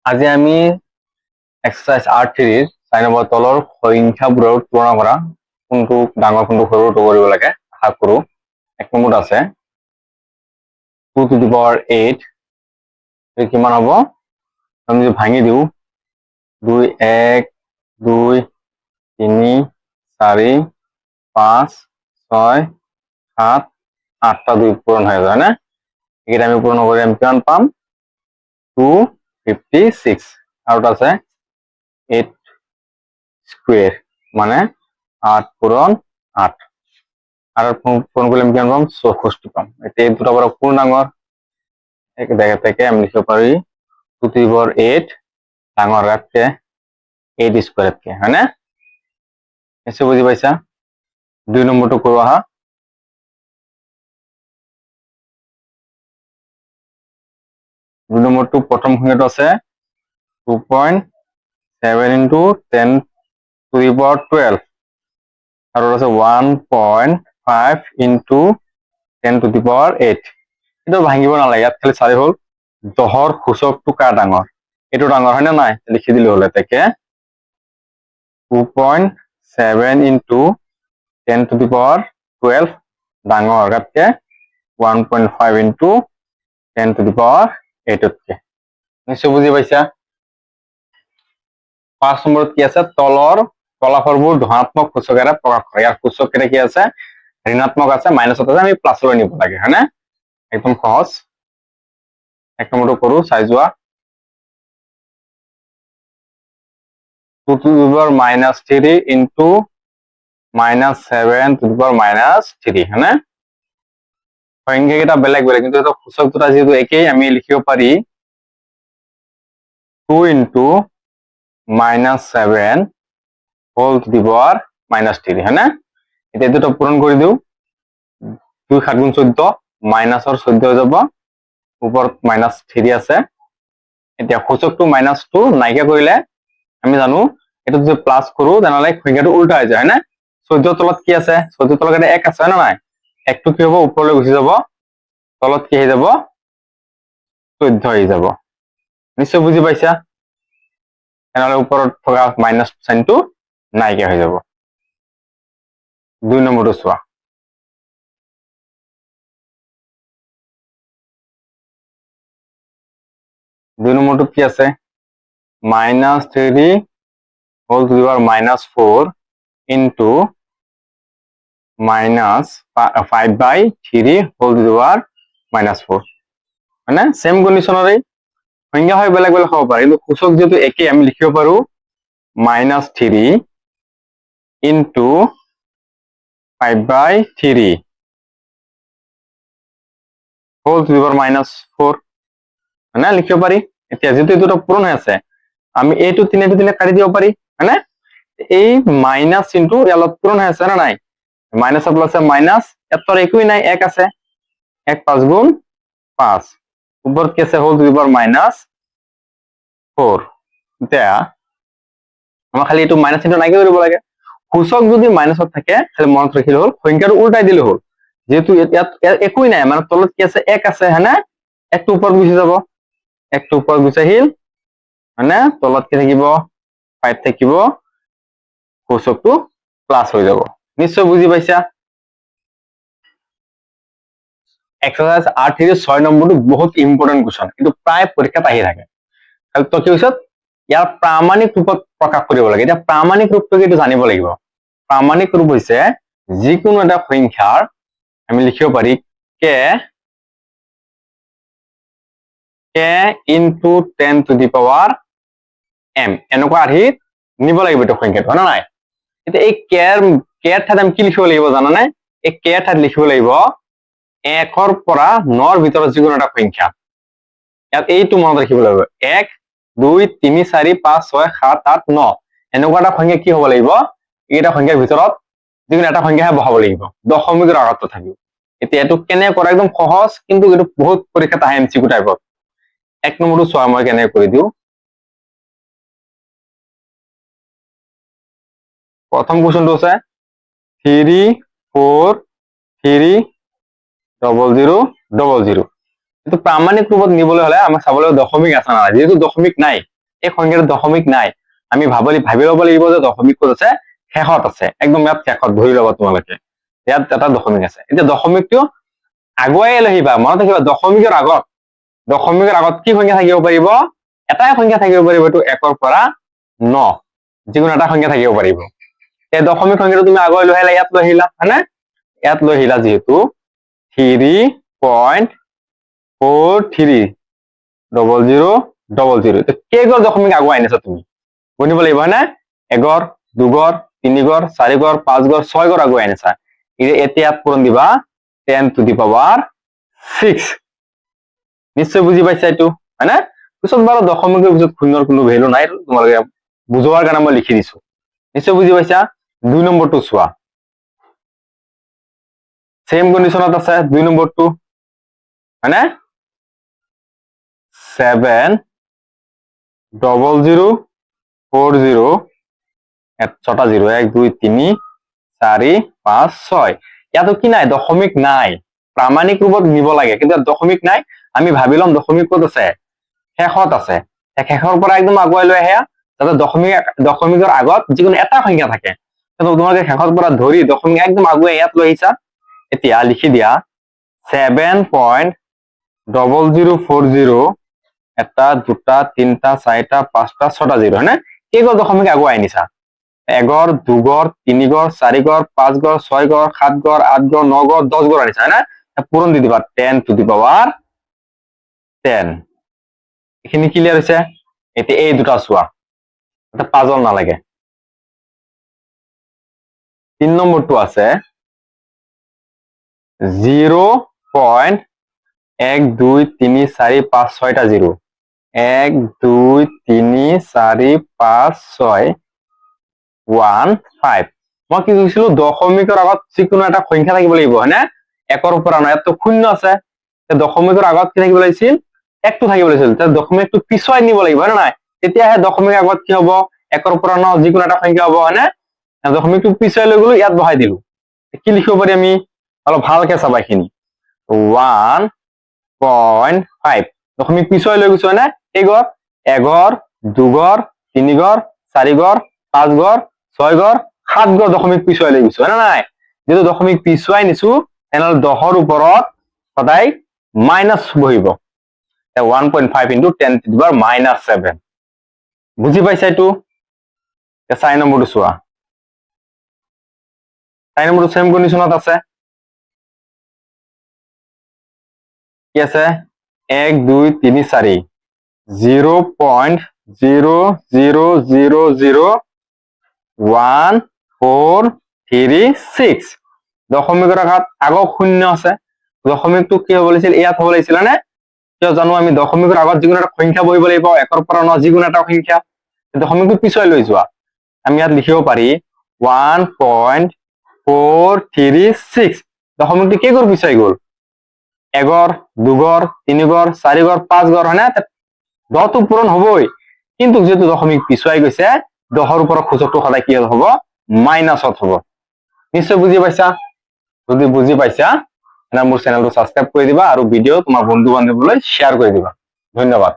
আজি আমি exercise R3 4 number তলৰ সংখ্যাবোৰৰ তুলনা কৰা কোনটো ডাঙৰ কোনটো সৰু কৰিব লাগে আশা কৰো। এক নম্বৰত আছে 2 to the power 8 কিমান হ'ব আমি যদি ভাঙি দিও 2 1 2 3 4 5 6 7 8টা 2 পূৰণ হৈ যায় না এটা আমি পূৰণ কৰি আমি কিমান পাম 256 আৰু আছে 8 স্কয়ার মানে 8 পূরণ 8 আর পূরণ করলে আমি কিমান পাম 64 পাম এটা এই দুটো বড় পূর্ণাঙ্গর এক জায়গা থেকে আমি লিখতে পারি 2 to the power 8 ডাঙর রাখতে 8 স্কয়ার কে है ना এসে বুঝি পাইছা দুই নম্বরটা করব হা দুই নম্বরটো প্রথম সংখ্যাটো আছে 2.7 into 10 to the power 12 আর আছে 1.5 into 10 to the power 8 এটা ভাঙিব নালাগে ইয়াত খালি চাৰি হল 10ৰ সূচকটো কা ডাঙৰ এটো ডাঙৰ হয় না নাই লিখি দিলে হলে তাকে 2.7 into 10 to the power 12 ডাঙৰ গাতকে 1.5 into 10 to the power 8 তকে নিশ্চয় বুজি পাইছা 5 নম্বৰত কি আছে তলৰ ফলাফলবোৰ ধনাত্মক সূচকেৰে প্ৰকাশ কৰে ইয়াৰ সূচকেৰে কি আছে ঋণাত্মক আছে মাইনাসত আছে আমি প্লাস লৈ নিব লাগে হয়নে একদম সহজ এক নম্বৰটো কৰো চাই যোৱা 2 to the power -3 into -7 to the power -3 হয়নে সংখ্যাকেইটা বেলেগ বেলেগ কিন্তু এটা সূচক দুটা যেহেতু একেই আমি লিখিব পারি 2 into -7 whole to the power -3 হয়নে এটা দুটো পূরণ করে দিও 2 7 গুণ 14 মাইনাসৰ 14 হৈ যাব ওপৰত -3 আছে এতিয়া সূচকটো -2 নাইকিয়া কৰিলে আমি জানো এটা যদি প্লাস কৰো তেনেহলে সংখ্যাটো উল্টা হৈ যায় না 14 তলত কি আছে 14 তলত 1 আছে না নাই একটু কি হ'ব উপৰলৈ গুচি যাব তলত কি হৈ যাব 14 হৈ যাব নিশ্চয় বুজি পাইছা তেনেহলে ওপৰত থকা মাইনাস সাইনটো নাইকিয়া হৈ যাব দুই নম্বৰটো চোৱা দুই নম্বৰটো কি আছে -3 whole to the power -4 into -5/3 whole to the power -4 মানে সেম কন্ডিশনৰে সংখ্যা হয় বেলেগ বেলেগ হ'ব পাৰে কিন্তু সূচক যেটো একে আমি লিখিব পাৰো -3 into 5/3 whole to the power -4 মানে লিখিব পারি এতিয়া যেটো দুটো পূরণ হৈ আছে আমি এইটো 3 কাটি দিব পারি মানে এই মাইনাস ইনটু ইয়ালত পূরণ হৈ আছে না নাই মাইনাস প্লাস মাইনাস এতর একই নাই এক আছে 1 5 গুণ 5 উপর কি আছে হোল টু দি পাওয়ার -4 এতিয়া আমরা খালি এটো মাইনাস ইনটু নাইকিয়া কৰিব লাগে সূচক যদি মাইনাসত থাকে খালি মনত ৰাখিলে হল সংখ্যাটো উল্টাই দিলে হল যেহেতু ইয়াত একই নাই মানে তলত কি আছে 1 আছে হয়নে একটু উপর গুছি যাব একটু উপর গুছি আহিল মানে তলত কি থাকিব 5 থাকিব সূচকটো প্লাস হৈ যাব নিশ্চয় বুজি পাইছা এক্সারসাইজ R3 6 নম্বৰটো বহুত ইম্পৰ্টেন্ট কোশ্চেন কিন্তু প্ৰায় পৰীক্ষাত আহি থাকে তাহলে তো কি হৈছে ইয়াৰ প্ৰামাণিক ৰূপত প্ৰকাশ কৰিব লাগে এটা প্ৰামাণিক ৰূপটো কি জানিব লাগিব প্ৰামাণিক ৰূপ হৈছে যিকোনো এটা সংখ্যাৰ আমি লিখিব পাৰি k into 10 to the power m এনেকুৱা আহি নিব লাগিব এটা সংখ্যাটো না নাই এটা এই k ঠাত আমি কি লিখিব লাগিব জানা নাই এই k ঠাত লিখিব লাগিব 1 পৰা 9 ৰ ভিতৰত যিকোনো এটা সংখ্যা ইয়াত এইটো মনত ৰাখিব লাগিব 1 2 3 4 5 6 7 8 9 এনেকুৱা এটা সংখ্যা কি হ'ব লাগিব এইটা সংখ্যাৰ ভিতৰত যিকোনো এটা সংখ্যাহে বহাব লাগিব দশমিকৰ আগত থাকিব এতিয়া এটো কেনে কৰা একদম সহজ কিন্তু এটো বহুত পৰীক্ষাত আহে এমসিকিউ টাইপত এক নম্বৰটো চোৱা মই কেনে কৰি দিও প্ৰথম কোশ্চনটো আছে 3 4 3 0000 এটো প্ৰামাণিক ৰূপত নিবলৈ হলে আমাক চাবলৈ দশমিক আছে না যেহেতু দশমিক নাই এই সংখ্যাটো দশমিক নাই আমি ভাবি ল'ব লাগিব যে দশমিক ক'ত আছে শেষত আছে একদম ইয়াত শেষত ধৰি ল'ব তোমালোকে ইয়াত এটা দশমিক আছে এতিয়া দশমিকটো আগুৱাই লৈ আহিবা মনত ৰাখিবা দশমিকৰ আগত কি সংখ্যা থাকিব পাৰিব এটাই সংখ্যা থাকিব পাৰিব এইটো 1 পৰা 9 যিকোনো এটা সংখ্যা থাকিব পাৰিব এই দশমিক সংখ্যাটো তুমি আগুৱাই লৈ আহিলা ইয়াত লৈ আহিলা হয়নে ইয়াত লৈ আহিলা যিহেতু 3.430000 কেইগড় দশমিক আগুৱাই আনিছা তুমি গণিব লাগিব হয়নে 1 গড় 2 গড় 3 গড় 4 গড় 5 গড় 6 গড় আগুৱাই আনিছা এতিয়া পূৰণ দিবা 10 to the power 6 নিশ্চয় বুজি পাইছা এইটো হয়নে পিছত বাৰু দশমিকৰ পিছত শূন্যৰ কোনো ভ্যালু নাই তোমালোকে বুজোৱাৰ কাৰণে মই লিখি দিছো নিশ্চয় বুজি পাইছা 2 নম্বৰটো চোৱা সেম কন্ডিশনত আছে 2 নম্বৰটো হয়নে 70040 ছটা 0 1 2 3 4 5 6 ইয়াতো কি নাই দশমিক নাই প্ৰামাণিক ৰূপত নিব লাগে কিন্তু দশমিক নাই আমি ভাবি লম দশমিক ক'ত আছে শেষত আছে শেষৰ পৰা একদম আগুৱাই লৈ আহে যাতে দশমিকৰ আগত যিকোনো এটা সংখ্যা থাকে কিন্তু তোমালোকে শেষৰ পৰা ধৰি দশমিক একদম আগুৱাই ইয়াত লৈ আহিছা এতিয়া লিখি দিয়া 7.0040 এটা দুটা তিনটা চাৰিটা পাঁচটা ছটা 0 হয়নে কেইগড় দশমিক আগুৱাই আনিছা 1 গড় 2 গড় 3 গড় 4 গড় 5 গড় 6 গড় 7 গড় 8 গড় 9 গড় 10 গড় আনিছা হয়নে পূৰণ দি দিবা 10 to the power 10 এখিনি ক্লিয়াৰ হৈছে এতিয়া এই দুটা চোৱা এটা পাজল নালাগে 3 নম্বৰটো আছে 0.123456টা 0 1 2 3 4 5 6 1 5 মই কি কৈছিলো দশমিকৰ আগত যিকোনো এটা সংখ্যা থাকিব লাগিব হয়নে 1 পৰা 9 তো শূন্য আছে দশমিকৰ আগত কি থাকিব লাগিছিল 1টো থাকিব লাগিছিল তে দশমিকটো পিছুৱাই নিব লাগিব হয় নাই তেতিয়াহে দশমিকৰ আগত কি হ'ব 1 পৰা 9 যিকোনো এটা সংখ্যা হ'ব হয়নে দশমিকটো পিছুৱাই লৈ গলো ইয়াত বহাই দিলো কি লিখিব পাৰি আমি অলপ ভালকে চাবা এখিনি 1.5 দশমিক পিছুৱাই লৈ গৈছো হয়নে এই গড় 1 গড় 2 গড় 3 গড় 4 গড় 5 গড় 6 গড় 7 গড় দশমিক পিছুৱাই লৈ গৈছো হয় নাই যেটো দশমিক পিছুৱাই নিছো এনেল 10ৰ ওপৰত সদায় মাইনাস বহিব 1.5 into 10 to the power -7 বুজি পাইছা এইটো 4 নম্বৰটো চোৱা 4 নম্বৰটো সেম কন্ডিশনত আছে কি আছে 1 2 3 4 0.000143 দশমিকৰ আগত শূন্য আছে দশমিকটো কি হ'ব লাগিছিল ইয়াত হ'ব লাগিছিল নে কিয় জানো আমি দশমিকৰ আগত যিকোনো এটা সংখ্যা বহিব লাগিব 1 পৰা 9 যিকোনো এটা সংখ্যা দশমিকটো পিছুৱাই লৈ যোৱা আমি ইয়াত লিখিব পাৰি 1.436 দশমিকটো কি গড় পিছুৱাই গ'ল 1 গড় 2 গড় 3 গড় 4 গড় 5 গড় হয় না 10 টো পূৰণ হ'বই কিন্তু যেটো দশমিক পিছুৱাই গৈছে 10ৰ ওপৰত সূচকটো সদায় কি হ'ব মাইনাসত হ'ব নিশ্চয় বুজি পাইছা যদি বুজি পাইছা মোৰ চেনেলটো সাবস্ক্ৰাইব কৰি দিবা আৰু ভিডিও তোমাৰ বন্ধু বান্ধৱীলৈ শেয়াৰ কৰি দিবা ধন্যবাদ